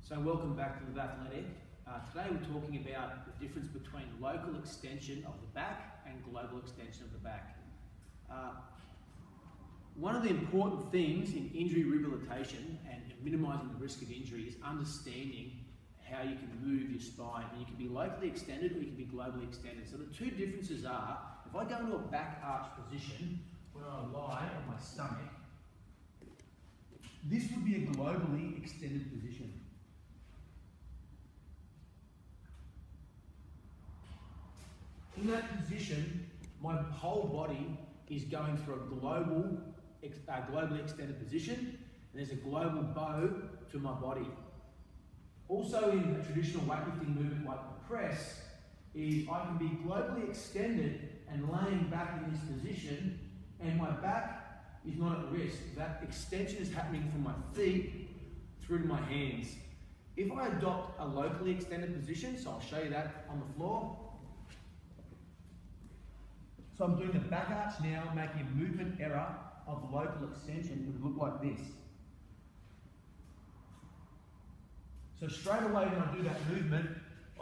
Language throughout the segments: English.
So welcome back to Live Athletic. Today we're talking about the difference between local extension of the back and global extension of the back. One of the important things in injury rehabilitation and minimising the risk of injury is understanding how you can move your spine. And you can be locally extended or you can be globally extended. So the two differences are, if I go into a back arch position, when I lie on my stomach, this would be a globally extended position. In that position, my whole body is going through a globally extended position, and there's a global bow to my body. Also in a traditional weightlifting movement like the press, is I can be globally extended and laying back in this position, and my back is not at risk. That extension is happening from my feet through to my hands. If I adopt a locally extended position, so I'll show you that on the floor. So I'm doing the back arch now, making a movement error of the local extension. It would look like this. So straight away when I do that movement,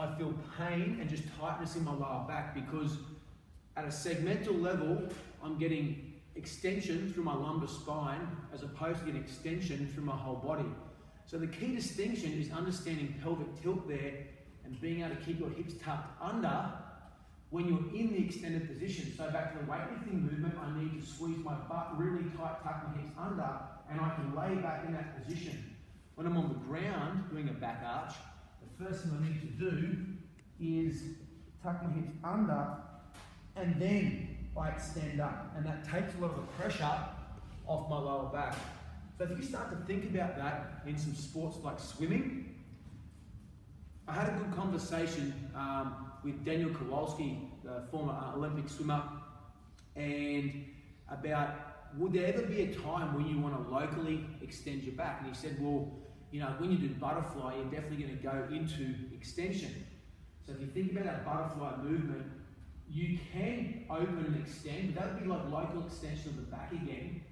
I feel pain and just tightness in my lower back, because at a segmental level, I'm getting extension through my lumbar spine as opposed to getting extension through my whole body. So the key distinction is understanding pelvic tilt there and being able to keep your hips tucked under when you're in the extended position. So back to the weightlifting movement, I need to squeeze my butt really tight, tuck my hips under, and I can lay back in that position. When I'm on the ground doing a back arch, the first thing I need to do is tuck my hips under, and then I extend up. And that takes a lot of the pressure off my lower back. So if you start to think about that in some sports like swimming, I had a good conversation with Daniel Kowalski, the former Olympic swimmer, and about would there ever be a time when you want to locally extend your back? And he said, well, you know, when you do butterfly, you're definitely going to go into extension. So if you think about that butterfly movement, you can open and extend, but that would be like local extension of the back again.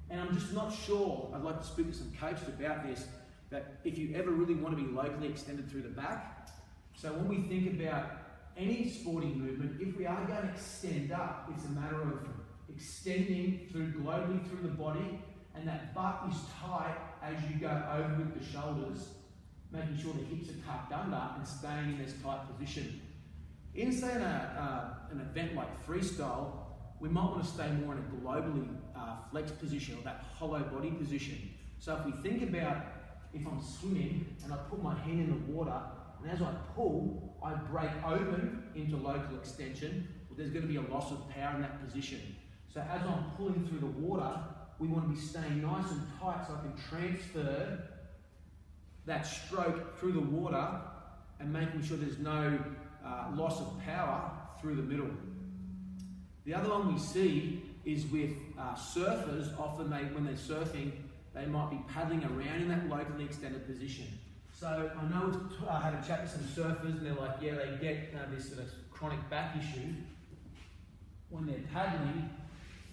And I'm just not sure, I'd like to speak to some coaches about this, that if you ever really want to be locally extended through the back. So when we think about any sporting movement, if we are going to extend up, it's a matter of extending globally through the body, and that butt is tight as you go over with the shoulders, making sure the hips are tucked under and staying in this tight position. In, say, an event like freestyle, we might want to stay more in a globally flexed position, or that hollow body position. So if we think about, if I'm swimming and I put my hand in the water, and as I pull, I break open into local extension, well, there's going to be a loss of power in that position. So as I'm pulling through the water, we want to be staying nice and tight so I can transfer that stroke through the water and making sure there's no loss of power through the middle. The other one we see is with surfers. Often when they're surfing, they might be paddling around in that locally extended position. So I know I had a chat with some surfers, and they're like, yeah, they get this sort of chronic back issue when they're paddling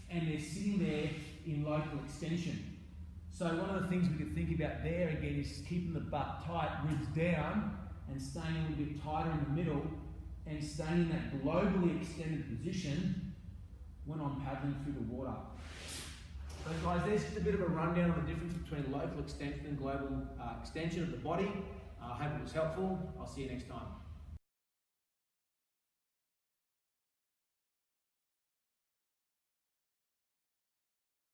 and they're sitting there in local extension. So one of the things we could think about there again is keeping the butt tight, ribs down, and staying a little bit tighter in the middle, and staying in that globally extended position when I'm paddling through the water. So guys, there's just a bit of a rundown of the difference between local extension and global extension of the body. I hope it was helpful. I'll see you next time.